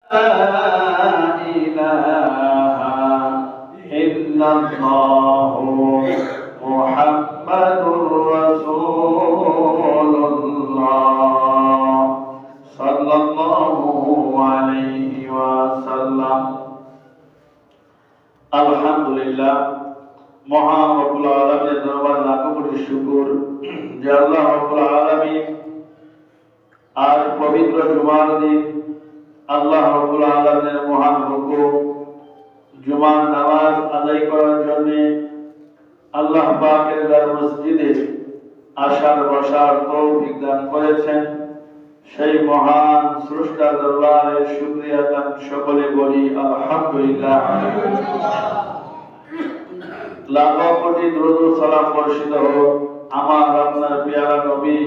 ইলাহা ইল্লাল্লাহু মুহাম্মাদুর রাসূলুল্লাহ সাল্লাল্লাহু আলাইহি ওয়াসাল্লাম। আলহামদুলিল্লাহ, মহান রব্বুল আলামিনের দরবারে লাখো কোটি শুকর যে আল্লাহ রব্বুল আলামিন আজ পবিত্র জুমার দিন আল্লাহ রব্বুল আলামিনের মহান হুকুম জুমার নামাজ আদায় করার জন্য আল্লাহ পাকের দরবার মসজিদে আসার বসার তৌফিক দান করেছেন। সেই মহান স্রষ্টার দরবারে শুকরিয়া দান সকলে বলি আলহামদুলিল্লাহ। লাখো কোটি দরুদ ও সালাম বর্ষিত হোক আমার আপনার প্রিয় নবী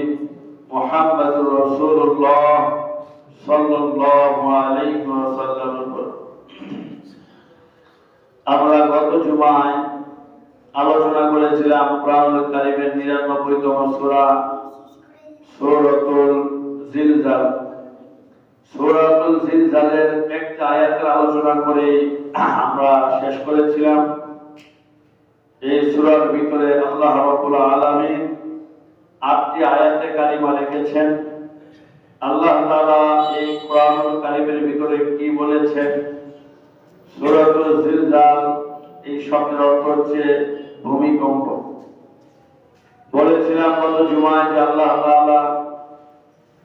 মুহাম্মদুর রাসূলুল্লাহ সাল্লাল্লাহু আলাইহি ওয়াসাল্লামের উপর। আমরা গত জুমায় আলোচনা করেছিলাম কোরআনুল কারীমের ৯৯তম সূরা সূরাতুল জিলজাল। সূরাতুল জিলজালের একটা আয়াতের আলোচনা করে আমরা শেষ করেছিলাম। এই সূরার ভিতরে আল্লাহ রাব্বুল আলামিন ৮টি আয়াতে কারিমা লিখেছেন। আল্লাহ তাআলা এই কোরআনুল কারীমের ভিতরে কি বলেছেন? সূরাতুল জিলজাল এই শব্দের অর্থ হচ্ছে ভূমিকম্প। বলেছিলাম গত জুমায় যে আল্লাহ তাআলা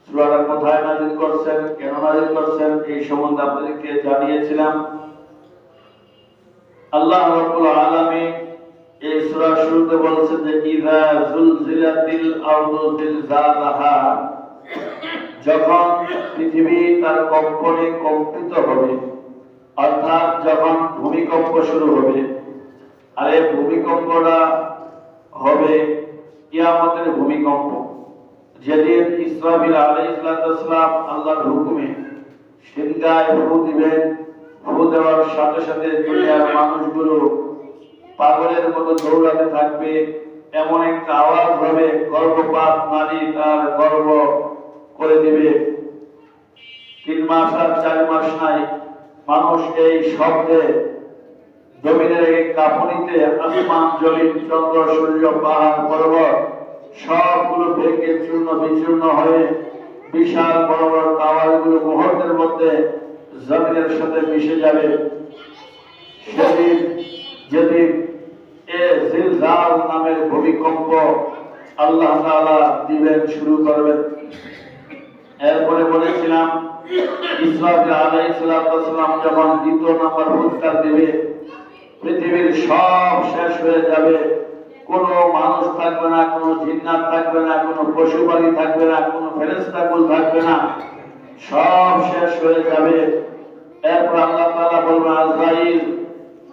সূরাটা কোথায় নাযিল করছেন, কেন নাযিল করছেন এই সম্বন্ধে আপনাদেরকে জানিয়েছিলাম। আল্লাহ রাব্বুল আলামিন এই সূরা শুরুতে বলেছেন যে ইযা যুলজিলাতিল আরদু জিলজালাহা, যখন পৃথিবী তার কম্পনে কম্পিত হবে, অর্থাৎ যখন ভূমিকম্প শুরু হবে। আর এই ভূমিকম্পটা হবে কিয়ামতের ভূমিকম্প, যেদিন ইসরাফিল আলাইহিস সালাম আল্লাহর হুকুমে সিংহায় ফু দিবেন। ফু দেওয়ার সাথে সাথে দুনিয়ার মানুষগুলো পাগলের মতো দৌড়াতে থাকবে। এমন একটা আওয়াজ হবে, গর্ভপাত নারী তার গর্ভ করে দিবে। ৩ মাস আর ৪ মাস নাই, মানুষ এই শব্দে জমিনের এই কাঁপুনিতে আসমান জমিন চন্দ্র সূর্য পাহাড় পর্বত সবগুলো ভেঙে চূর্ণ বিচূর্ণ হয়ে বিশাল বড় বড় টাওয়ারগুলো মুহূর্তের মধ্যে জমিনের সাথে মিশে যাবে। সেদিন যেদিন এ জিলজাল নামের ভূমিকম্প আল্লাহ তাআলা দিবেন, শুরু করবেন। এরপরে বলেছিলাম ইসরাফিল আলাইহিস সালাম যখন ২য় নম্বর হুঙ্কার দিবে, পৃথিবীর সব শেষ হয়ে যাবে। কোনো মানুষ থাকবে না, কোনো জিন্নাত থাকবে না, কোনো পশু পাখি থাকবে না, কোনো ফেরেশতাকুল থাকবে না, সব শেষ হয়ে যাবে। এরপর আল্লাহ তাআলা বলবেন আজরাইল,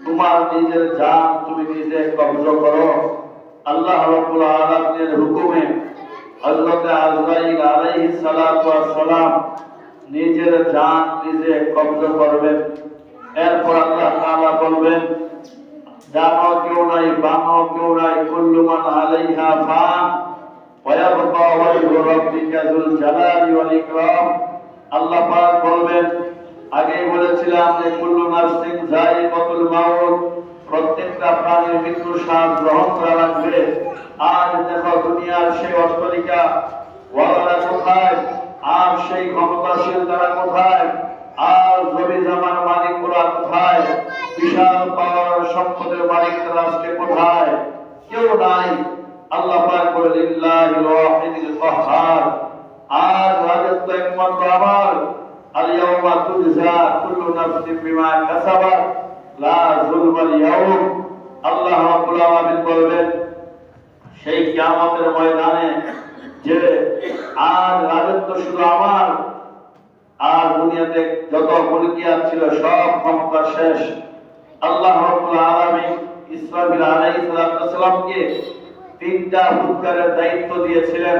তোমার নিজের জান তুমি নিজে কবজ করো। আল্লাহ রাব্বুল আলামিনের হুকুমে হযরত আজরাইল আলাইহিস সালাতু ওয়াস সালাম নিজের জান নিজে কবজ করবেন। এরপর আল্লাহ তাআলা বলবেন জানো কেউ নাই, বানো কেউ নাই, কুল্লু মান আলাইহা ফান ওয়া ইয়াবকা ওয়াজহু রাব্বিকা যুল জালালি ওয়াল ইকরাম। আল্লাহ পাক বলবেন, আগেই বলেছিলাম যে কুল্লু নাফসিন যায়িকাতুল মাউত, প্রত্যেকটা প্রাণীর মৃত্যুর স্বাদ গ্রহণ করা লাগবে। আজ দেখো দুনিয়ার সেই অট্টালিকা ওয়ালারা কোথায়, আর সেই ক্ষমতাশীল তারা কোথায়, আর জমি জমার মালিকরা কোথায়, বিশাল পাওয়ার সম্পদের মালিকরা আজকে কোথায়? কেউ নাই। আল্লাহ পাক বলেন লিল্লাহিল ওয়াহিদিল কাহ্হার, আজ রাজত্ব একমাত্র আমার। আল ইয়াওমা তুজজা কুল্লু নাফসিন বিমা কাসাবাত লা যুলমাল ইয়াওম। আল্লাহ রাব্বুল আলামিন বলবেন সেই কিয়ামতের ময়দানে যে আজ রাজত্ব শুধু আমার, আর দুনিয়াতে যত মুলকিয়াত ছিল সব ক্ষমতা শেষ। আল্লাহ রাব্বুল আলামিন ইসরাফিল আলাইহিস সালামকে 3টা হুঙ্কারের দায়িত্ব দিয়েছিলেন।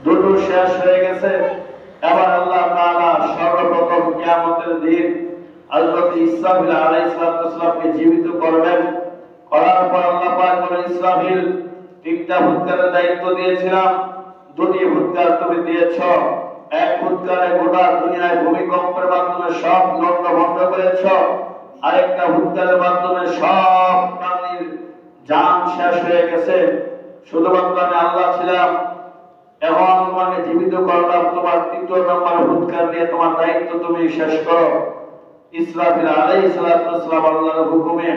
2টো শেষ হয়ে গেছে। এবার আল্লাহ তাআলা সর্বপ্রথম কিয়ামতের দিন হযরত ইসরাফিল আলাইহিস সালামকে জীবিত করবেন। করার পর আল্লাহ পাক বলেন ইসরাফিল 3টা হুঙ্কারের দায়িত্ব দিয়েছিলাম, 2টি হুঙ্কার তুমি দিয়েছো, এক ফুৎকারে গোটা দুনিয়ায় ভূমিকম্পের মাধ্যমে সব লন্ড ভন্ড করেছ, আরেকটা ফুৎকারের মাধ্যমে সব প্রাণীর জান শেষ হয়ে গেছে। শুধুমাত্র আমি আল্লাহ ছিলাম, এখন তোমাকে জীবিত করলাম, তোমার তৃতীয় নম্বর ফুৎকার নিয়ে তোমার দায়িত্ব তুমি শেষ করো। ইসরাফিল আলাইহিস সালাম আল্লাহর হুকুমে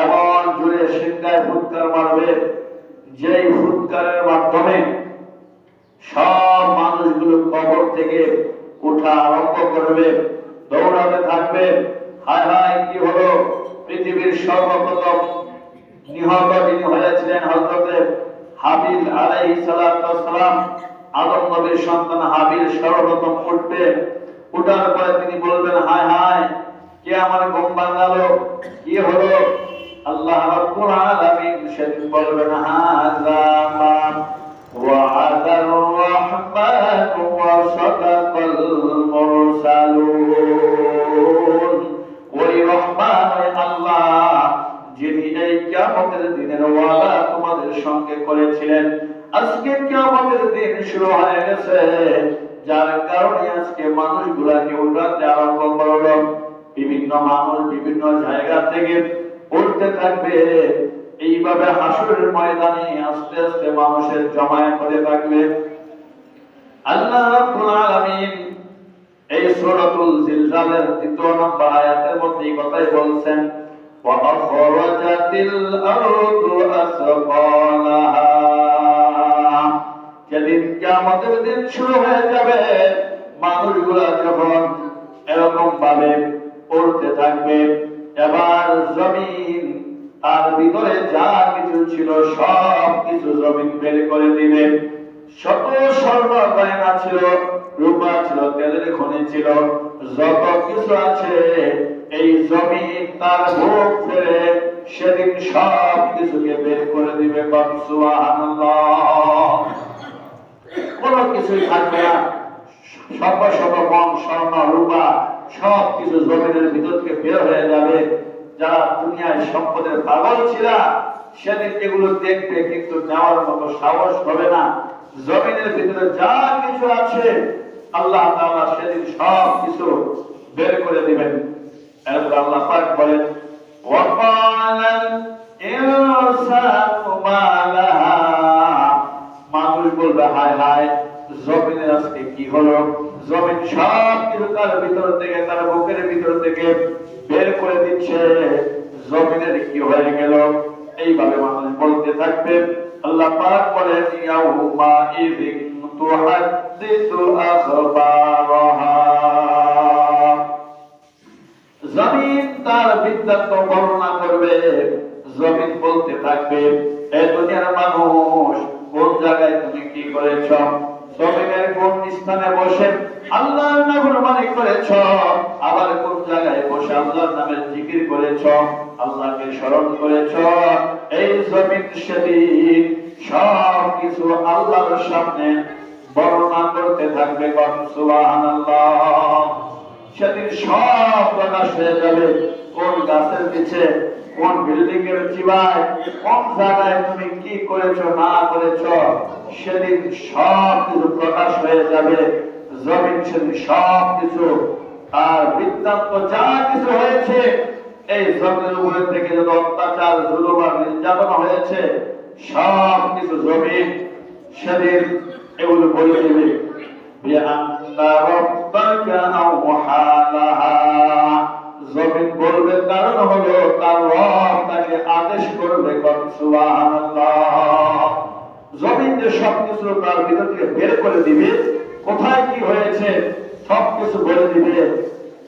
এমন জোরে সিংহায় ফুৎকার মারবে, যেই ফুৎকারের মাধ্যমে সব মানুষগুলো কবর থেকে ওঠা আরম্ভ করবে, দৌড়াতে থাকবে। হায় হায়, কি হলো? পৃথিবীর সর্বপ্রথম নিহত যিনি হয়েছিলেন হযরতে হাবিল আলাইহিস সালাম, আদম নবীর সন্তান হাবিল সর্বপ্রথম উঠবে। উঠার পরে তিনি বলবেন, হায় হায়, কে আমার ঘুম ভাঙালো? কি হলো? আল্লাহ রাব্বুল আলামিন সেদিন বলবেন, হাযা মা ওয়া'দার রাহমান ওয়া সাদাকাল মুরসালুন। ওই রহমান, ওই আল্লাহ যিনি এই কিয়ামতের দিনের ওয়াদা তোমাদের সঙ্গে করেছিলেন, আজকে কিয়ামতের দিন শুরু হয়ে গেছে, যার কারণে আজকে মানুষগুলাকে উঠাতে আরম্ভ করলো। বিভিন্ন মানুষ বিভিন্ন জায়গা থেকে উঠতে থাকবে। এইভাবে হাসরের ময়দানে আস্তে আস্তে মানুষের জমায়েত হতে থাকবে। আল্লাহ রাব্বুল আলামিন এই সূরাতুল জিলজালের ৩য় নম্বর আয়াতের মধ্যে এই কথাই বলছেন, ওয়া আখরাজাতিল আরদু আসফালাহা। যেদিন কিয়ামতের দিন শুরু হয়ে যাবে, মানুষগুলা যখন এরকম ভাবে পড়তে থাকবে, এবার জমিন তার ভিতরে যা কিছু ছিল সব কিছু জমিন বের করে দিবে। শত স্বর্ণ গয়না ছিল, রূপা ছিল, তেলের খনি ছিল, যত কিছু আছে এই জমিন তার ভোগ ফেলে সেদিন সব কিছুকে বের করে দিবে। সুবহানাল্লাহ। কোনো কিছুই থাকবে না। শত শত মণ স্বর্ণ রূপা সব কিছু জমিনের ভিতর থেকে বের হয়ে যাবে। যারা দুনিয়ায় সম্পদের পাগল ছিল সেদিন এগুলো দেখবে, কিন্তু নেওয়ার মতো সাহস হবে না। জমিনের ভিতরে যা কিছু আছে আল্লাহ তাআলা সেদিন সব কিছু বের করে দিবেন। এরপর আল্লাহ পাক বলেন, ওয়াকালাল ইনসানু মা লাহা। মানুষ বলবে, হায় হায়, জমিনের আজকে কি হলো? জমিন সব কিছু তার ভিতর থেকে, তার বুকের ভিতর থেকে বের করে দিচ্ছে, জমিনের কি হয়ে গেল? এইভাবে মানুষ বলতে থাকবে। আল্লাহ পাক বলেন, ইয়াউমা ইযিন তুহাদ্দিসু আখবারাহা। জমিন তার বৃত্তান্ত বর্ণনা করবে। জমিন বলতে থাকবে, এ দুনিয়ার মানুষ, কোন জায়গায় তুমি কি করেছ? জমিনের কোন স্থানে বসে আল্লাহর নাফরমানি করেছ? আবার কোন জায়গায় বসে আল্লাহর নামের জিকির করেছ, আল্লাহকে স্মরণ করেছ? এই জমিন সেদিন সব কিছু আল্লাহর সামনে বর্ণনা করতে থাকবে। সুবহানাল্লাহ। সেদিন সব প্রকাশ হয়ে যাবে। কোন গাছের নিচে, কোন বিল্ডিং এর চিবায়, কোন জায়গায় তুমি কি করেছো না করেছো, সেদিন সব কিছু প্রকাশ হয়ে যাবে। জমিন সেদিন সব কিছু আর বৃত্তান্ত যা কিছু হয়েছে, এই জমিনের উপরে থেকে যত অত্যাচার, জুলুম আর নির্যাতন হয়েছে, সব কিছু জমিন সেদিন এগুলো বলে দেবে। জমিন বলবে, কারণ হলো তার রব তাকে আদেশ করবে। সুবহানাল্লাহ। জমিন যে সবকিছু তার ভিতর থেকে বের করে দিবে, কোথায় কি হয়েছে সবকিছু বলে দিবে।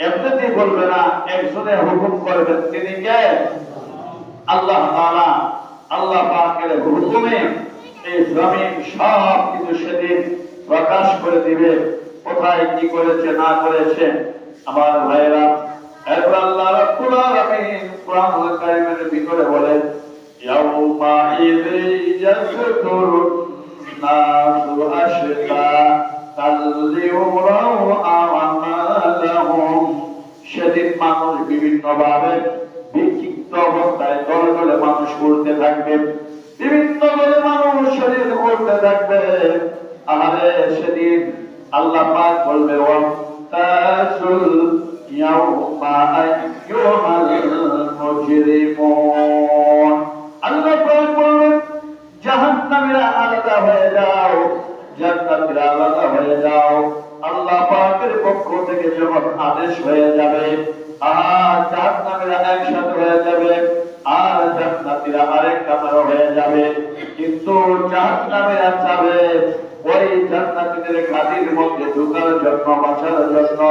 এমনিতেই বলবে না, একজনে হুকুম করবেন। তিনি কে? আল্লাহ তাআলা। আল্লাহ পাকের হুকুমে এই জমিন সব কিছু সেদিন প্রকাশ করে দিবে, কোথায় কি করেছে না করেছে। আমার ভাইরা, এরপর আল্লাহ রাব্বুল আলামিন কোরআনুল কারীমের ভিতরে বলেন, ইয়াউমা ইযি ইয়াসদুরুন নাসু আশকা কাল্লিউরাউ আমালাহুম। সেদিন মানুষ বিভিন্ন ভাবে বিক্ষিপ্ত অবস্থায় দলে দলে মানুষ উঠতে থাকবে। বিভিন্ন দলে মানুষ সেদিন উঠতে থাকবে। আরে সেদিন আল্লাহ পাক বলবে ওয়ামতাজুল ইয়াউমা আইয়ুহাল মুজরিমুন। আল্লাহ পাক বলবেন জাহান্নামীরা আলাদা হয়ে যাও, জান্নাতীরা আলাদা হয়ে যাও। আল্লাহ পাকের পক্ষ থেকে যখন আদেশ হয়ে যাবে, আর জাহান্নামীরা একসাথে হয়ে যাবে, আর জান্নাতীরা আরেক কাতার হয়ে যাবে। কিন্তু জাহান্নামীরা চাবে ওই জান্নাতীদের গাদির মধ্যে ঢোকার জন্য, বাঁচার জন্য,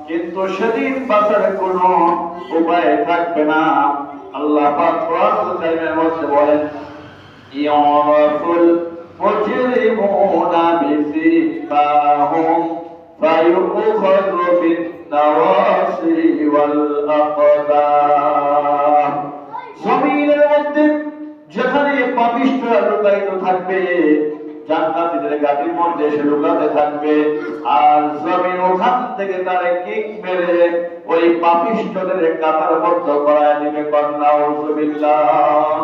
কিন্তু সেদিন বাঁচার কোনো উপায় থাকবে না। আল্লাহ পাক কোরআনের মধ্যে বলেন ইয়াফুল মুজরিমুনা বিসিফাহুম ফায়ুখাযু বিন-নাওয়াসি ওয়াল আকদাম। জমিনের মধ্যে যেখানে পাপিষ্ঠরা লুকায়িত থাকবে, জান্নাতীদের গাদির মধ্যে এসে লুকাতে থাকবে, আর জমিন ওখান থেকে তারে কিক মেরে ওই পাপিষ্ঠদের কাতারবদ্ধ করায় দিবে। নাউযুবিল্লাহ।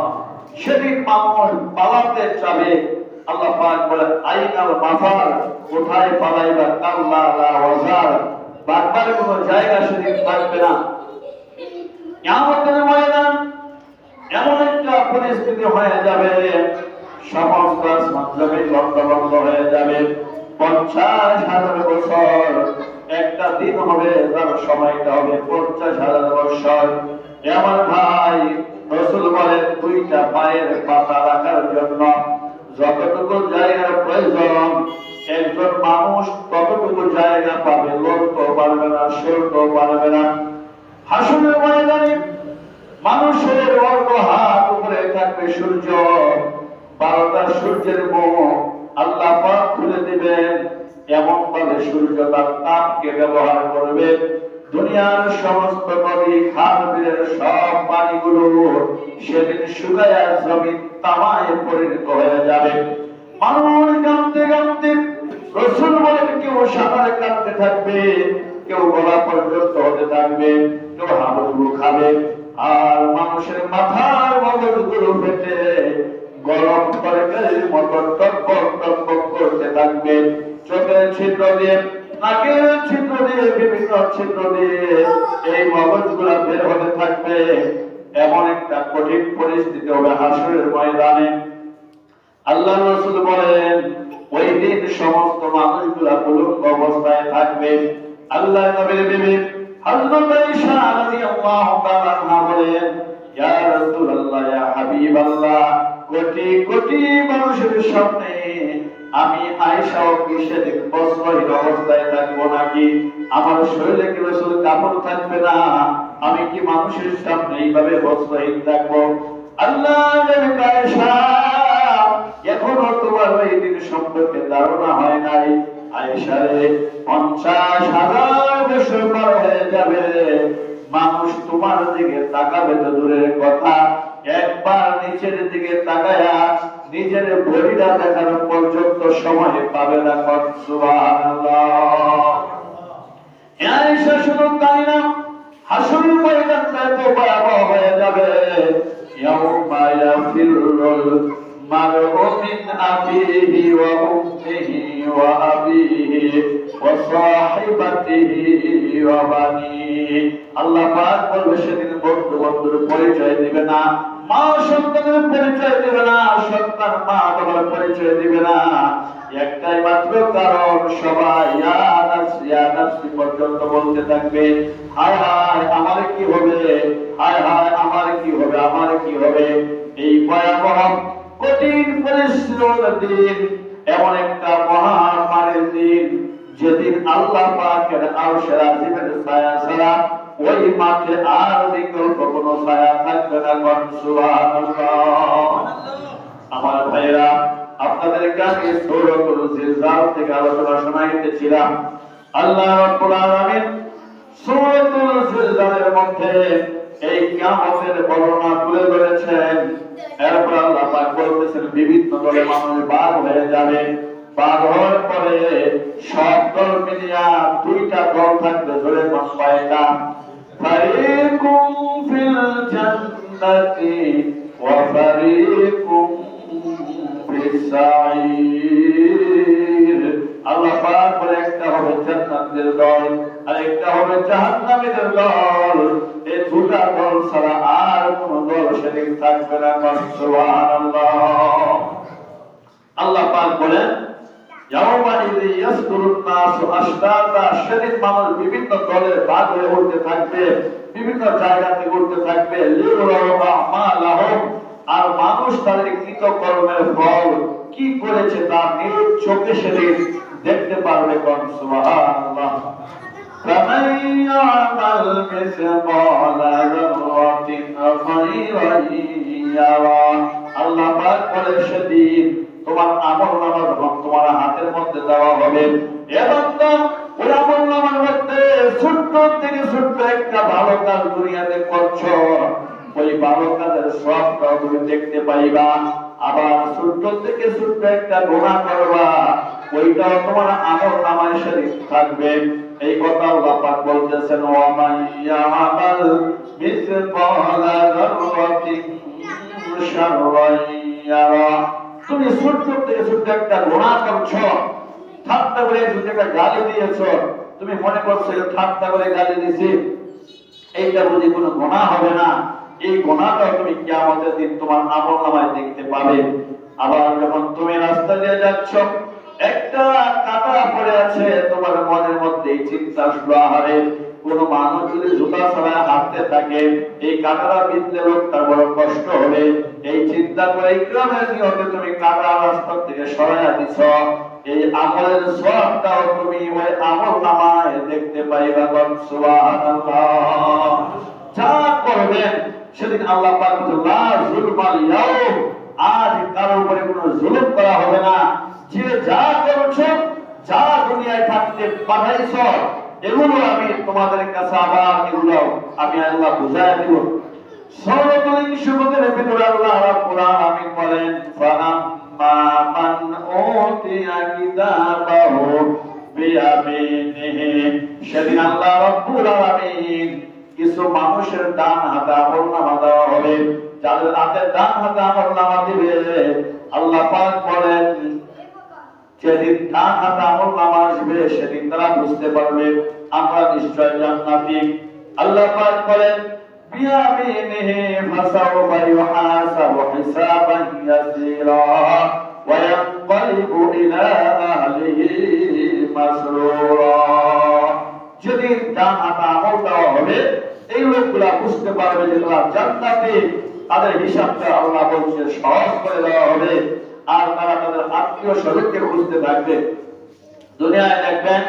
সেদিন মানুষ পালাতে চাবে। আল্লাহ পাক বলেন আইনাল মাফার, কোথায় পালাইবা? কাল্লা লা ওয়াজার, বারবার কোনো জায়গা সেদিন থাকবে না। কিয়ামতের ময়দান এমন একটা পরিস্থিতি হয়ে যাবে, সমস্ত আসমান জমিন বন্ধ হয়ে যাবে। 50,000 বছর একটা দিন হবে, তার সময়টা হবে 50,000 বছর। আমার ভাই রাসূল বলেন দুইটা পায়ের পাতা রাখার জন্য যতটুকু জায়গার প্রয়োজন, একজন মানুষ ততটুকু জায়গা পাবে, লড়তেও পারবে না, সরতেও পারবে না। হাসরের ময়দানে মানুষের অর্ধ হাত উপরে থাকবে সূর্য, 12টা সূর্যের মুখ আল্লাহ পাক খুলে দিবেন। এমন ভাবে সূর্য তার তাপকে ব্যবহার করবে, দুনিয়ার সমস্ত নদী খাল বিলের সব পানিগুলো সেদিন শুকায়া জমিন তামায় পরিণত হয়ে যাবে। মানুষ কাঁদতে কাঁদতে, রাসূল বলেন কেউ সাঁতারে কাঁদতে থাকবে, কেউ গলা পর্যন্ত হতে থাকবে, কেউ হাবুডুবু খাবে, আর মানুষের মাথার মগজগুলো ফেটে গরম তরকারির মতো টকবক টকবক করতে থাকবে। চোখের ছিদ্র দিয়ে, নাকের ছিদ্র দিয়ে, বিভিন্ন ছিদ্র দিয়ে এই মগজগুলা বের হতে থাকবে। এমন একটা কঠিন পরিস্থিতি হবে হাসরের ময়দানে। আল্লাহ রাসূল বলেন ওই দিন সমস্ত মানুষগুলা উলঙ্গ অবস্থায় থাকবে। আল্লাহ নবীর বিবি হযরত আয়েশা রাদিয়াল্লাহু তাআলা আনহা বলেন ইয়া রাসূলুল্লাহ, ইয়া হাবিবাল্লাহ, কোটি কোটি মানুষের সামনে আমি আয়েশা ও কিসের বস্ত্রহীন অবস্থায় থাকবো নাকি? আমার শরীরে কি রাসূল কাপড় থাকবে না? আমি কি মানুষের সামনে এইভাবে বস্ত্রহীন থাকবো? আল্লাহ নবী আয়েশা, এখনো তোমার ওই দিন সম্পর্কে ধারণা হয় নাই। আয়েশা রে, 50,000 বছর পর হয়ে যাবে, মানুষ তোমার দিকে তাকাবে তো দূরের কথা, একবার নিচের দিকে তাকায়া নিজের বডিটা দেখানোর পর্যন্ত সময় পাবে না। সুবহানাল্লাহ। আয়েশা শুধু তাই না, হাসরের ময়দানটা এত ভয়াবহ হয়ে যাবে। ইয়াউমা ইয়াফিরুল মারউ মিন আবিহি ওয়া উম্মিহি ওয়া আবিহি ওয়া সাহিবাতিহি ওয়া বানিহি। আল্লাহ পাক বলবে সেদিন বন্ধু বন্ধুর পরিচয় দিবে না, মা সন্তানের পরিচয় দিবে না, সন্তান মা বাবার পরিচয় দিবে না। একটাই মাত্র কারণ, সবাই ইয়া নাফসি ইয়া নাফসি পর্যন্ত বলতে থাকবে। হায় হায় আমার কি হবে, হায় হায় আমার কি হবে, আমার কি হবে। এই ভয়াবহ কঠিন পরিশ্রমের দিন, এমন একটা মহামারীর দিন, যেদিন আল্লাহ পাকের আরশের আজিমের ছায়া ছাড়া ওই মাঠে আর বিকল্প কোনো ছায়া থাকবে না। সুবহানাল্লাহ। আমার ভাইরা, আপনাদের কাছে সূরাতুল জিলজাল থেকে আলোচনা শোনাইতেছিলাম। আল্লাহ রাব্বুল আলামিন সূরাতুল জিলজালের মধ্যে এই কিয়ামতের বর্ণনা তুলে ধরেছেন। এরপর আল্লাহ পাক বলতেছেন বিভিন্ন দলে মানুষ ভাগ হয়ে যাবে, ভাগ হওয়ার পরে সব দল মিলিয়া দুইটা দল থাকবে, ধরে কোন কয়টা? ফারিকুম ফিল জান্নাতি ওয়া ফারিকুম ফিস সাঈর। আল্লাহ পাক বলে একটা জান্নাতীদের দল, আরেকটা হবে জাহান্নামীদের দল। এই দুটা দল ছাড়া আর কোন দল সেদিন থাকবে না। সুবহানাল্লাহ। আল্লাহ পাক বলেন, ইয়াউমাইযি ইয়াসদুরুন নাসু আশতাতা, সেদিন মানুষ বিভিন্ন দলের ভাগ হয়ে উঠতে থাকবে, বিভিন্ন জায়গা থেকে উঠতে থাকবে। লিউরাউ আমালাহুম, আর মানুষ তাদের কৃতকর্মের ফল কি করেছে তা নিজ চোখে সেদিন দেখতে পারবে। কোন সুবহানাল্লাহ। فمن يعمل مثقال ذرة خيرا يره। আল্লাহ পাক বলে, সেদিন তোমার আমলনামা যখন তোমার হাতের মধ্যে দেওয়া হবে, এবং ওই আমলনামার মধ্যে ছোট্ট থেকে ছোট্ট একটা ভালো কাজ দুনিয়াতে করছো, ওই ভালো কাজের সবটা তুমি দেখতে পাইবা। আবার ছোট্ট থেকে ছোট্ট একটা গুনাহ করবা, ওইটাও তোমার আমলনামায় শরীক থাকবে। এই কথা আল্লাহ পাক বলতেছেন, ওয়া মান ইয়ামাল মিসকালা যাররাতিন শাররান ইয়ারা। তুমি ছোট্ট থেকে ছোট্ট একটা গুনাহ করছো, ঠাট্টা করে যদি একটা গালি দিয়েছো, তুমি মনে করছো ঠাট্টা করে গালি দিয়েছি, এইটা বুঝি কোনো গুনাহ হবে না, এই গুনাহটা তুমি কিয়ামতের দিন তোমার আমলনামায় দেখতে পাবে। আবার যখন তুমি রাস্তা দিয়ে যাচ্ছ, একটা কাঁটা পড়ে আছে, তোমার মনের মধ্যে এই চিন্তা আসলো, আহারে কোন মানুষ যদি জুতা ছাড়া হাঁটতে থাকে, এই কাঁটাটা বিঁধলে লোকটার বড় কষ্ট হবে, এই চিন্তা করে ইকরামের নিয়তে তুমি কাঁটা রাস্তা থেকে সরাইয়া দিছ। এই আমলের সওয়াবটাও তুমি ওই আমলনামায় দেখতে পাইবা। সুবহানাল্লাহ। যা করবেন সেদিন আল্লাহ পাক লা যুলমাল ইয়াউম, আজ কারোর উপরে কোনো জুলুম করা হবে না। যে যা করছো, যা দুনিয়ায় থাকতে পাঠাইছো, এগুলো আমি তোমাদের কাছে আবার এগুলো আমি আল্লাহ বুঝায় দিব। সূরাতুল ইনশিরাতের ভিতরে আল্লাহ রাব্বুল আলামিন বলেন, ফাআম্মা মান উতিয়া কিতাবাহু বিয়ামিনিহি। সেদিন আল্লাহ রাব্বুল আলামিন কিছু মানুষের ডান হাতে আমলনামা দেওয়া হবে, যাদের হাতে ডান হাতে আমলনামা দিবে, আল্লাহ পাক বলেন, যেদিন ডান হাতে আমলনামা আসবে সেদিন তারা বুঝতে পারবে আমরা নিশ্চয় জান্নাতি। আল্লাহ পাক বলেন, বিয়ামিনিহি ফাসাওফা ইউহাসাবু হিসাবান ইয়াসীরা ওয়া ইয়ানকালিবু ইলা আহলিহি মাসরুরা। যেদিন ডান হাতে আমল দেওয়া হবে, এই লোকগুলা বুঝতে পারবে যে তারা জান্নাতি, তাদের হিসাবটা আল্লাহ বলছে সহজ করে দেওয়া হবে, আর তারা তাদের আত্মীয় স্বজনকে বুঝতে থাকবে। দুনিয়ায় দেখবেন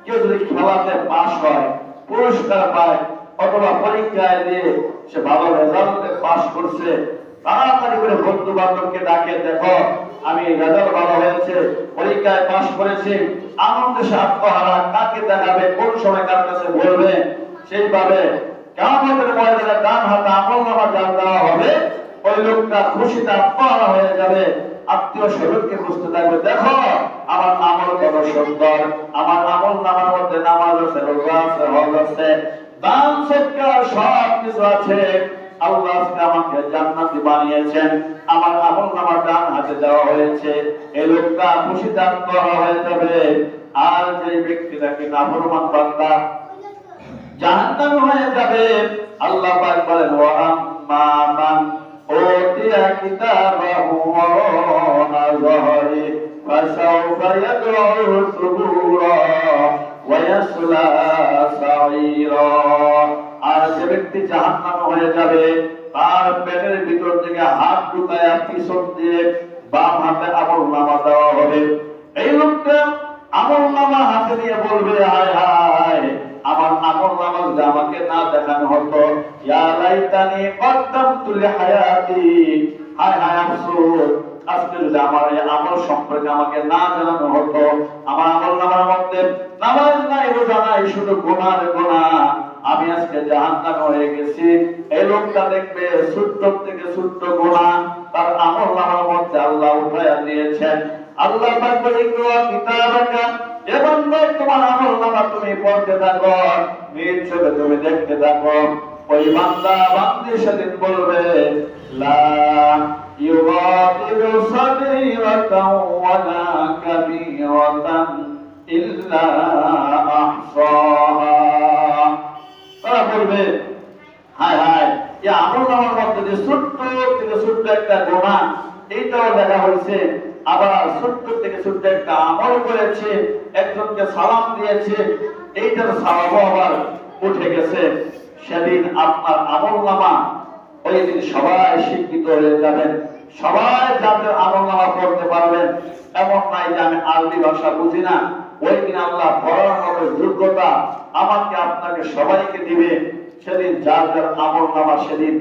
কেউ যদি খেলাতে পাস হয়, পুরস্কার পায়, অথবা পরীক্ষায় দিয়ে সে ভালো রেজাল্টে পাস করছে, তাড়াতাড়ি করে বন্ধু বান্ধবকে ডাকে, দেখো আমি রেজাল্ট ভালো হয়েছে, পরীক্ষায় পাস করেছি, আনন্দে সে আত্মহারা, কাকে দেখাবে, কোন সময় কার কাছে বলবে। সেইভাবে কিয়ামতের ময়দানে ডান হাতে আমলনামা যার দেওয়া হবে, ওই লোকটা খুশিতে আত্মহারা হয়ে যাবে, আত্মীয় স্বজনকে খুঁজতে থাকবে, দেখো আমার আমল কত সুন্দর, আমার আমলনামার মধ্যে নামাজ আছে, রোজা আছে, হজ আছে, দান সদকা সব কিছু আছে, আল্লাহ আমাকে জান্নাতি বানিয়েছেন, আমার আমলনামা ডান হাতে দেওয়া হয়েছে। এই লোকটা খুশিতে আত্মহারা হয়ে যাবে। আর যে ব্যক্তিটাকে নাফরমান বান্দা, জাহান্নামী হয়ে যাবে। আল্লাহ পাক বলেন, ওয়া আম্মা মান উতিয়া কিতাবাহু ওয়ারা'a যাহরি ফাসাওফা ইয়াদ'উ সুবুরা ওয়া ইয়াসলা সাঈরা। আর যে ব্যক্তি জাহান্নামী হয়ে যাবে, তার পেটের ভিতর থেকে হাত ঢুকায়া পিছন দিয়ে বাম হাতে আমলনামা দেওয়া হবে। এই লোকটা আমলনামা হাতে নিয়ে বলবে, হায় হায়, আমার আমলনামা যদি আমাকে না দেখানো হতো, ইয়া লাইতানি কদ্দামতু লিহায়াতি, হায় হায় আফসোস, আজকে যদি আমার এই আমল সম্পর্কে আমাকে না জানানো হতো, আমার আমলনামার মধ্যে নামাজ নাই, রোজা নাই, শুধু গুনাহ গুনাহ, আমি আজকে জাহান্নামে হয়ে গেছি। এই লোকটা দেখবে ছোট্ট থেকে ছোট্ট গুনাহ তার আমলনামার মধ্যে আল্লাহ উঠাইয়া দিয়েছেন। আল্লাহ পাক বলেন, কিতাবাকা, এবং তোমার আমলনামা তুমি পড়তে থাকো, নিজ চোখে তুমি দেখতে থাকো। ওই বান্দা বান্দি সেদিন বলবে, লা ইউগাদিরু সাগীরাতাও ওয়ালা কাবীরাতান ইল্লা আহসাহা। তারা বলবে হায় হায়, এই আমলনামার মধ্যে যে ছোট্ট থেকে ছোট্ট একটা গুনাহ এইটাও দেখা হয়েছে, আবার ছোট্ট থেকে ছোট্ট একটা আমল করেছে, একজনকে সালাম দিয়েছে, এইটার সওয়াবও আবার উঠে গেছে। সেদিন আপনার আমলনামা, ওই দিন সবাই শিক্ষিত হয়ে যাবেন, সবাই যাদের আমলনামা পড়তে পারবেন। এমন নাই যে আমি আরবি ভাষা বুঝি না, ওই দিন আল্লাহ পড়ার মতো যোগ্যতা আমাকে আপনাকে সবাইকে দিবে। সেদিন যার যার আমলনামা সেদিন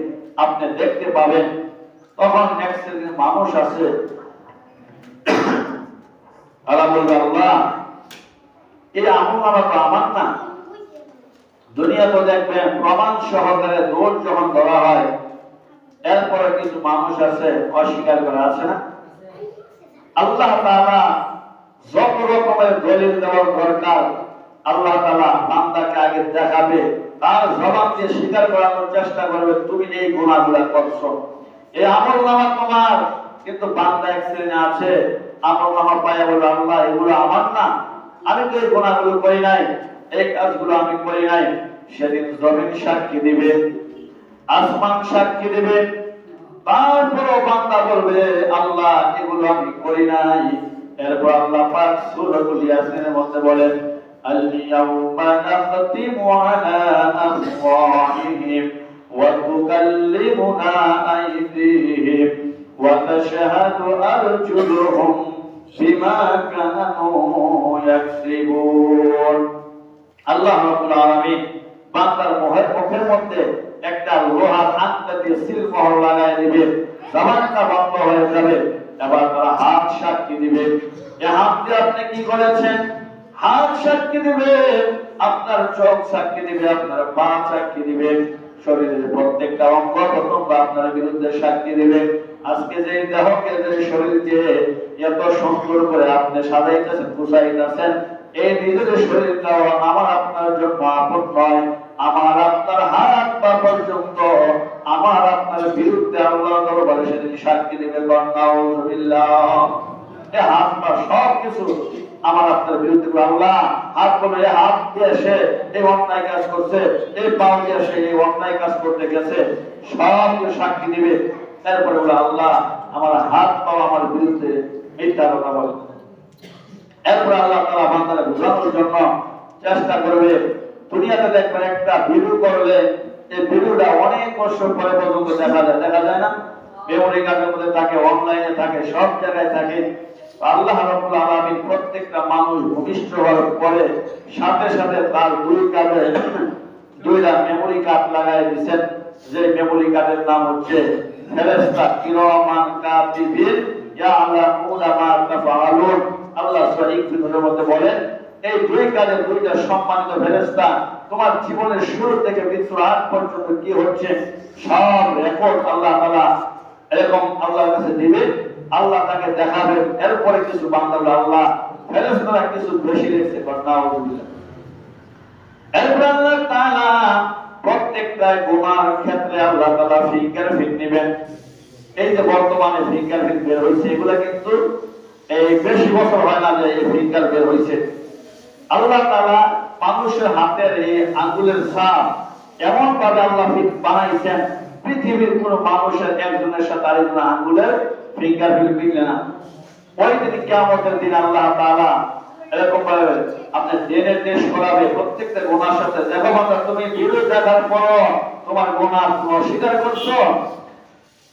আপনি দেখতে পাবেন। তখন এক শ্রেণীর মানুষ আছে, আল্লাহ বলবে আল্লাহ এই আমলনামা তো আমার না। দুনিয়াতে দেখবেন প্রমাণ সহকারে দোষ যখন ধরা হয়, এরপরে কিছু মানুষ আছে অস্বীকার করে, আছে না? আল্লাহ তাআলা যত রকমের দলিল দেওয়ার দরকার আল্লাহ তাআলা বান্দাকে আগে দেখাবে, তার জবান দিয়ে স্বীকার করানোর চেষ্টা করবে তুমি এই গুনাহগুলো করছো, এই আমলনামা তোমার। কিন্তু বান্দা এক শ্রেণী আছে, আমলনামা পাইয়া বলবে আল্লাহ এগুলো আমার না, আমি তো এই গুনাহগুলো করি নাই, এই কাজগুলো আমি করি নাই। সেদিন জমিন সাক্ষী দিবে, আসমান সাক্ষী দিবে, তারপরও বান্দা বলবে আল্লাহ এগুলো আমি করি নাই। এরপর আল্লাহ পাক সূরাতুল ইয়াসিনের মধ্যে বলেন আল-ইয়াওমা নাখতিমু আলা আফওয়াহিহিম ওয়া তুকাল্লিমুনা আইদিহিম ওয়া তাশহাদু আরজুলুহুম বিমা কানু ইয়াকসিবুন। আল্লাহ রাব্বুল আলামিন বান্দার মুখের মধ্যে একটা লোহার আংটা দিয়ে সিল মোহর লাগায় দিবে, জবানটা বন্ধ হয়ে যাবে। এবার তারা হাত সাক্ষী দিবে, এই হাত দিয়ে আপনি কি করেছেন, হাত সাক্ষী দিবে, আপনার চোখ সাক্ষী দিবে, আপনার পা সাক্ষী দিবে, শরীরের প্রত্যেকটা অঙ্গ প্রত্যঙ্গ আপনার বিরুদ্ধে সাক্ষী দিবে। আজকে যে দেহকে, যে শরীরকে এত সুন্দর করে আপনি সাজাইতেছেন, গুছাইতেছেন, এই নিজের শরীরটাও আমার আপনার জন্য আপন নয়। আমার আপনার হাত পা পর্যন্ত আমার আপনার বিরুদ্ধে আল্লাহ দরবারে সেদিন সাক্ষী দিবে। নাউযুবিল্লাহ। এই হাত পা সব কিছু আমার আপনার বিরুদ্ধে। আল্লাহ হাত বলে এই হাত দিয়ে সে এই অন্যায় কাজ করছে, এই পা দিয়ে সে এই অন্যায় কাজ করতে গেছে, সব কিছু সাক্ষী দিবে। তারপরে বলে আল্লাহ আমার হাত পা আমার বিরুদ্ধে মিথ্যা কথা বলে। এরপর আল্লাহ তাআলা বান্দাকে বোঝানোর জন্য চেষ্টা করবে। দুনিয়াতে দেখবেন একটা ভিডিও করলে এই ভিডিওটা অনেক বছর পরে পর্যন্ত দেখা যায় না? মেমোরি কার্ডের মধ্যে থাকে, অনলাইনে থাকে, সব জায়গায় থাকে। আল্লাহ রাব্বুল আলামিন প্রত্যেকটা মানুষ ভূমিষ্ঠ হওয়ার পরে সাথে সাথে তার দুই কাঁধে দুইটা মেমোরি কার্ড লাগাই দিয়েছেন, যে মেমোরি কার্ডের নাম হচ্ছে ফেরেশতা কিরামান কাতিবিন ইয়ালামুনা মা তাফআলুন। আল্লাহ সূরা ইনফিতরের মধ্যে বলেন এই দুই কাজে দুইটা সম্মানিত ফেরেশতা তোমার জীবনের শুরু থেকে মৃত্যুর আগ পর্যন্ত কি হচ্ছে সব রেকর্ড আল্লাহ তাআলা এরকম আল্লাহর কাছে দিবে। আল্লাহ তাকে দেখাবেন। এরপরে কিছু বান্দা আল্লাহ ফেরেশতারা কিছু বেশি রেখেছে, নাউযুবিল্লাহ। এরপর আল্লাহ তাআলা প্রত্যেকটা গুনার ক্ষেত্রে আল্লাহ তাআলা ফিঙ্গারপ্রিন্ট নেবেন। এই যে বর্তমানে ফিঙ্গারপ্রিন্ট বের হয়েছে, এগুলা কিন্তু এই বেশি বছর হয় না যে এই ফিঙ্গার বের হয়েছে। আল্লাহ তাআলা মানুষের হাতের এই আঙ্গুলের ছাপ এমন ভাবে আল্লাহ বানাইছেন, পৃথিবীর কোন মানুষের একজনের সাথে আরেকজনের আঙ্গুলের ফিঙ্গারপ্রিন্ট মিলে না। ওই দিন কিয়ামতের দিন আল্লাহ তাআলা এরকম ভাবে আপনি জেনে টেস্ট করাবে প্রত্যেকটা গুনার সাথে। দেখো বান্দা, তুমি ভিডিও দেখার পর তোমার গুনাহ তুমি অস্বীকার করছো,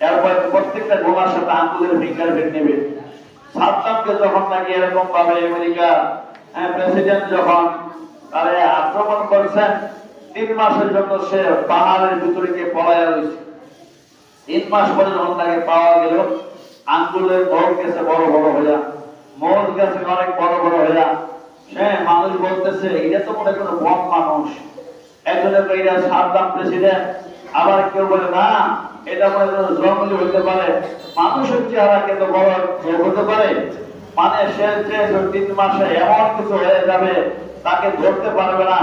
এরপর প্রত্যেকটা গুনার সাথে আঙ্গুলের ফিঙ্গারপ্রিন্ট নেবে। সাদ্দামকে যখন নাকি এরকম ভাবে আমেরিকা প্রেসিডেন্ট যখন তারে আক্রমণ করছেন, 3 মাসের জন্য সে পাহাড়ের ভিতরে গিয়ে পলায়া রয়েছে। 3 মাস পরে যখন তাকে পাওয়া গেল, আঙ্গুলের নখ গেছে বড় বড় হইয়া, মোজ গেছে অনেক বড় বড় হইয়া। সে মানুষ বলতেছে এটা তো মনে কোনো বম মানুষ, একজনের এটা সাদ্দাম প্রেসিডেন্ট, আবার কেউ বলে না এটা মনে কোনো জঙ্গলি হইতে পারে, মানুষের চেহারা কিন্তু বড় হতে পারে। মানে সে 3 মাসে এমন কিছু হয়ে যাবে তাকে ধরতে পারবে না।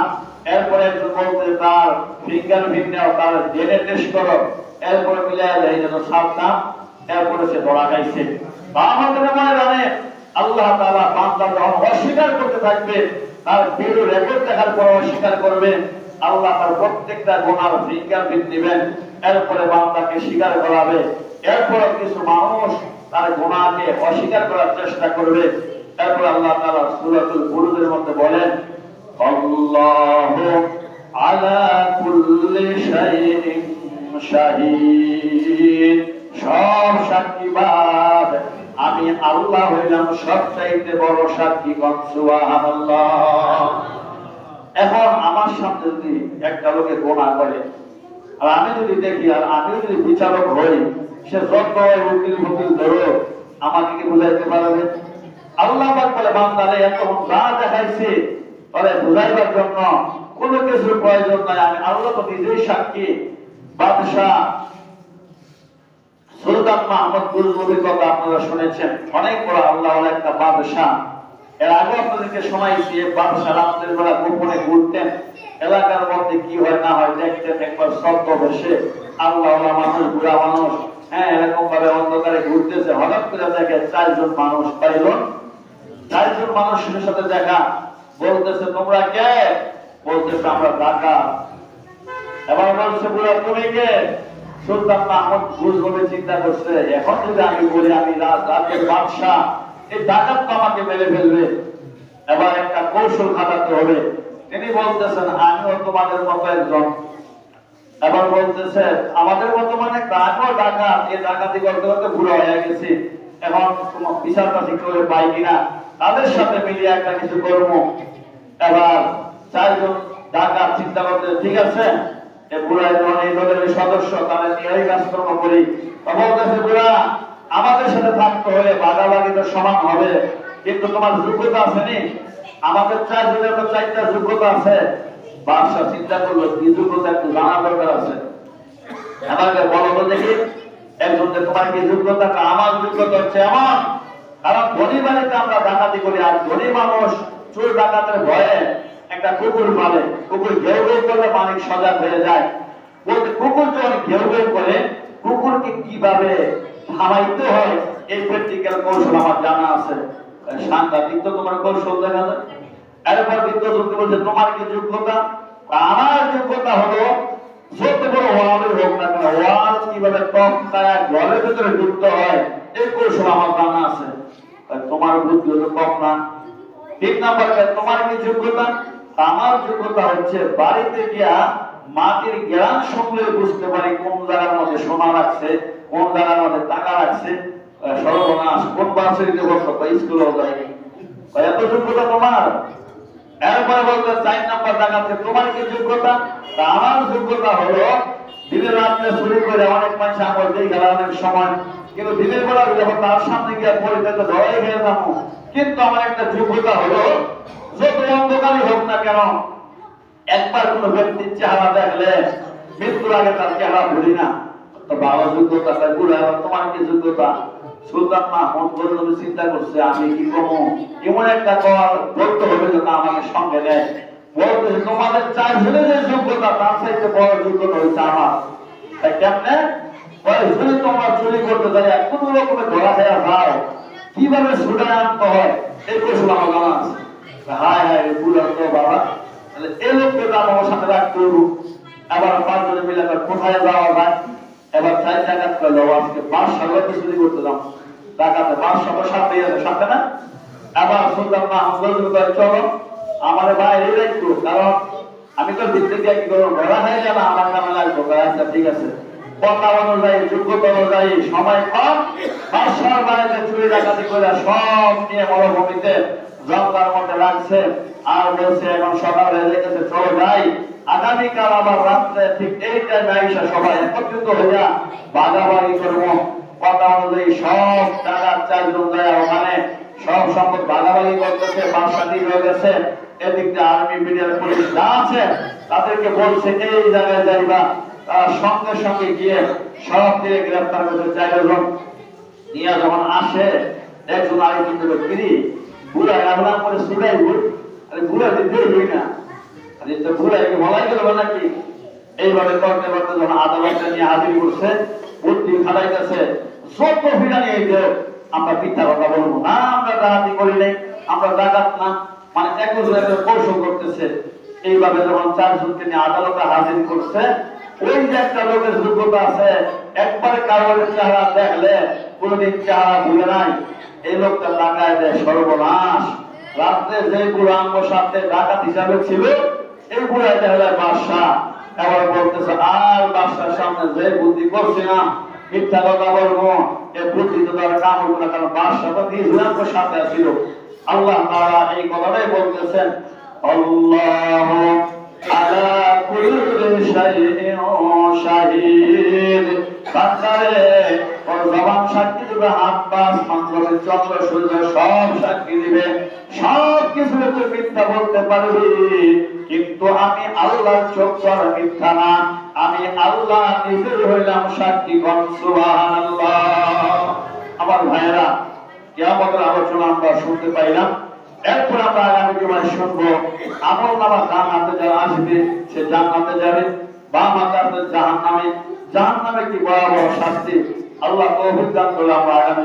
এরপরে একজন বলতে তার ফিঙ্গারপ্রিন্ট নাও, তার জেনে টেস্ট করো, এরপরে মিলে যায় যেন সাবধান। এরপরে সে ধরা খাইছে। আমাদের মনে জানে আল্লাহ তাআলা বান্দা যখন অস্বীকার করতে থাকবে, তার ভিডিও রেকর্ড দেখার পর অস্বীকার করবে, আল্লাহ তার প্রত্যেকটা গুনার ফিঙ্গারপ্রিন্ট নেবেন, এরপরে বান্দাকে স্বীকার করাবে। এরপর কিছু মানুষ তার গুনাহকে অস্বীকার করার চেষ্টা করবে। এরপর আল্লাহ তাআলা সূরাতুল বুরুজের মধ্যে বলেন, আল্লাহু আলা কুল্লি শাইইন শাহীদ, সব সাক্ষীবাদ আমি আল্লাহ হইলাম সবচাইতে বড় সাক্ষী। সুবহানাল্লাহ। এখন আমার সামনে যদি একটা লোকে গুনাহ করে, আর আমি যদি দেখি, আর আমি যদি বিচারক হই, সে যত উকিল ফকিল ধরো আমাকে কি বুঝাইতে পারবে? আল্লাহ পাক বলে, বান্দারে এতক্ষণ যা দেখাইছে তাহলে বুঝাইবার জন্য কোনো কিছুর প্রয়োজন নাই, আমি আল্লাহ তো নিজেই সাক্ষী। বাদশাহ সুলতান মাহমুদ গুজনবীর কথা আপনারা শুনেছেন, অনেক বড় আল্লাহর একটা বাদশাহ। এর আগে আপনাদেরকে শোনাইছি, বাদশাহ রাত্রের বেলা গোপনে ঘুরতেন, এলাকার মধ্যে কি হয় না হয় দেখতেন। একবার শব্দ বসে আল্লাহ মানুষ, বুড়া মানুষ, এরকম ভাবে অন্ধকারে ঘুরতেছে, হঠাৎ করে দেখে চারজন মানুষ পাইল। চারজন মানুষের সাথে দেখা, বলতেছে তোমরা কে? বলতেছে আমরা ডাকাত। এবার বলছে বুড়া তুমি কে? সুলতান মাহমুদ গুজনবী চিন্তা করছে, এখন যদি আমি বলি আমি রাতের বাদশাহ, এই ডাকাত তো আমাকে মেরে ফেলবে। এবার একটা কৌশল খাটাতে হবে। তিনি বলতেছেন আমিও তোমাদের মতো একজন। এবার বলতেছে আমাদের মতো মানে আমিও ডাকাত, এই ডাকাতি করতে করতে বুড়ো হয়ে গেছি, এখন বিচার কাছে করে পাই কিনা, তাদের সাথে মিলিয়ে একটা কিছু করবো। এবার চারজন ডাকাত চিন্তা করতে, ঠিক আছে বুড়া যখন এই দলের সদস্য, তাহলে নিয়ে কাজকর্ম করি। বলতেছে বুড়া আমাদের সাথে থাকতে হলে ভাগাভাগি তো সমান হবে, কিন্তু তোমার যোগ্যতা আছে নি? আমাদের চারজনের তো চারটা যোগ্যতা আছে। বাদশাহ চিন্তা করলো কি যোগ্যতা একটু জানা দরকার আছে, আমাকে বলো তো দেখি। একজন তোমার কি যোগ্যতা? আমার যোগ্যতা হচ্ছে এমন, কারণ ধনী বাড়িতে আমরা ডাকাতি করি, আর ধনী মানুষ চোর ডাকাতের ভয়ে একটা কুকুর পালে, কুকুর ঘেউ ঘেউ করলে মালিক সজাগ হয়ে যায়। বলতে কুকুর যখন ঘেউ ঘেউ করে, কুকুরকে কিভাবে থামাইতে হয় এই প্র্যাকটিক্যাল কৌশল আমার জানা আছে। সাংঘাতিক তো তোমার কৌশল দেখা যায়। এরপর বিদ্যুৎ বলছে তোমার কি যোগ্যতা? আমার যোগ্যতা হলো যত বড় ওয়ালের হোক না কেন, ওয়াল কিভাবে তক্তায় ঘরের ভিতরে ঢুকতে হয় এই কৌশল আমার জানা আছে। তোমার বুদ্ধি হলো কম না। 3 নাম্বার, তোমার কি যোগ্যতা? আমার যোগ্যতা হচ্ছে বাড়িতে গিয়া মাটির জ্ঞান শুনলে বুঝতে পারি কোন জায়গার মধ্যে সোনা রাখছে, কোন জায়গার মধ্যে টাকা রাখছে। সর্বনাশ, কোন বাসরিতে বসো স্কুলেও যায়নি, এত যোগ্যতা তোমার? এরপরে বলতে 4 নাম্বার দেখাচ্ছে তোমার কি যোগ্যতা? আমার যোগ্যতা হলো দিনের রাত্রে চুরি করে অনেক মানুষ আমার দিয়ে গেল অনেক সময়, কিন্তু দিনের বেলা যখন তার সামনে গিয়ে পরিচিত ধরে গিয়ে যাবো। কিন্তু আমার একটা যোগ্যতা হলো যত অন্ধকারই হোক না কেন, একবার কোন ব্যক্তির চেহারা দেখলে মৃত্যুর আগে তার চেহারা ভুলি না। তো ভালো যোগ্যতা তাই বুড়া। তোমার কি যোগ্যতা? সুলতান মাহমুদ গুজনবী চিন্তা করছে আমি কি কমো, এমন একটা কর বলতে হবে যে না আমাকে সঙ্গে নেয়। বলতেছে তোমাদের চারজনের যে যোগ্যতা তার চাইতে বড় যোগ্যতা হচ্ছে আমার। তাই কেমনে? যদি তোমরা চুরি করতে যাই কোন রকমের ধরা খেয়া যাও, কিভাবে ছুটে আনতে হয় এই কৌশল আমার জানা আছে। হায় হায় বুড়া তো বাবা, তাহলে এই লোককে আমার সাথে রাখতে হবো। এবার 5 জনে মিলে কোথায় যাওয়া যায়? এবার 4 টাকা করলো আজকে 500 টাকা চুরি করতে যাও, টাকাতে 500 সাথে আছে, সাথে না? এবার সুলতান মাহমুদ গুজনবী চলো আমার বাইরে রাখবো, কারণ আমি তো ভিতরে গিয়ে কি করবো, ধরা হয়ে যাবে আমার নামে লাগবো। আচ্ছা ঠিক আছে, কথা অনুযায়ী যোগ্যতা অনুযায়ী সময় কম, বাদশার বাড়িতে চুরি ডাকাতি করে সব নিয়ে মরুভূমিতে জঙ্গলের মধ্যে রাখছে। আর বলছে এখন সকাল হয়ে গেছে, চলো যাই, আগামীকাল আবার রাত্রে ঠিক এই টাইমে আইসা সবাই একত্রিত হইয়া ভাগাভাগি করবো। কথা অনুযায়ী সব টাকা 4 জন যায় ওখানে সব সম্পদ ভাগাভাগি করতেছে। বাদশা হয়ে গেছে, এদিক দিয়ে আর্মি মিডিয়ার পুলিশ যা আছে তাদেরকে বলছে এই জায়গায় যাইবা। তারা সঙ্গে সঙ্গে গিয়ে সব দিয়ে গ্রেফতার করতে 4 জন নিয়ে যখন আসে, একজন আরেকজন ফিরি বুড়া রান্না করে ছুটাই ভুল, আরে বুড়া দিতে হই না, আরে তো বুড়াকে বলাই গেল নাকি? এইভাবে করতে করতে যখন আদালতে নিয়ে হাজির করছে, বুদ্ধি খাটাইতেছে, যত ফিরানি এই যে আমরা মিথ্যা কথা বলবো না, আমরা ডাকাতি করি নাই, আমরা ডাকাত না, মানে একজন কৌশল করতেছে। এইভাবে যখন চারজনকে নিয়ে আদালতে হাজির করছে, ওই যে একটা লোকের যোগ্যতা আছে, একবারে কারোর চেহারা দেখলে কোনদিন চেহারা ভুলে নাই, এই লোকটা টাকায় দেয় সর্বনাশ। রাত্রে যে বুড়ো আমার সাথে ডাকাত হিসাবে ছিল, এই বুড়া দেখা বাদশাহ, এবার বলতেছে আর বাদশার সামনে যে বুদ্ধি করছি না, মিথ্যা কথা বলবো, এই বুদ্ধি তো তার কাম হলো না, কারণ বাদশাহ তো নিজের সাথে ছিল। আল্লাহ তাআলা এই কথাটাই বলতেছেন, আল্লাহ আলা কুল্লি শাইইন শাহীদ। বান্দারে ওর জবান সাক্ষী দিবে, হাত পা মন্ত্রে চন্দ্র সূর্য সব সাক্ষী দিবে, সব কিছু তো মিথ্যা বলতে পারবি, কিন্তু আমি আল্লাহর চোখ আর মিথ্যা না, আমি আল্লাহ নিজেই হইলাম সাক্ষী। সুবহানাল্লাহ। আমার ভাইয়েরা, কিয়ামতের আলোচনা আমরা শুনতে পাইলাম, এরপর আমরা আগামী জুমায় শুনবো আমল নামা ডান হাতে যারা আসবে সে জান্নাতে যাবে, বাম হাতে আসবে জাহান্নামে। জাহান্নামে কি ভয়াবহ শাস্তি, আল্লাহ তৌফিক দান করলে আমরা আগামী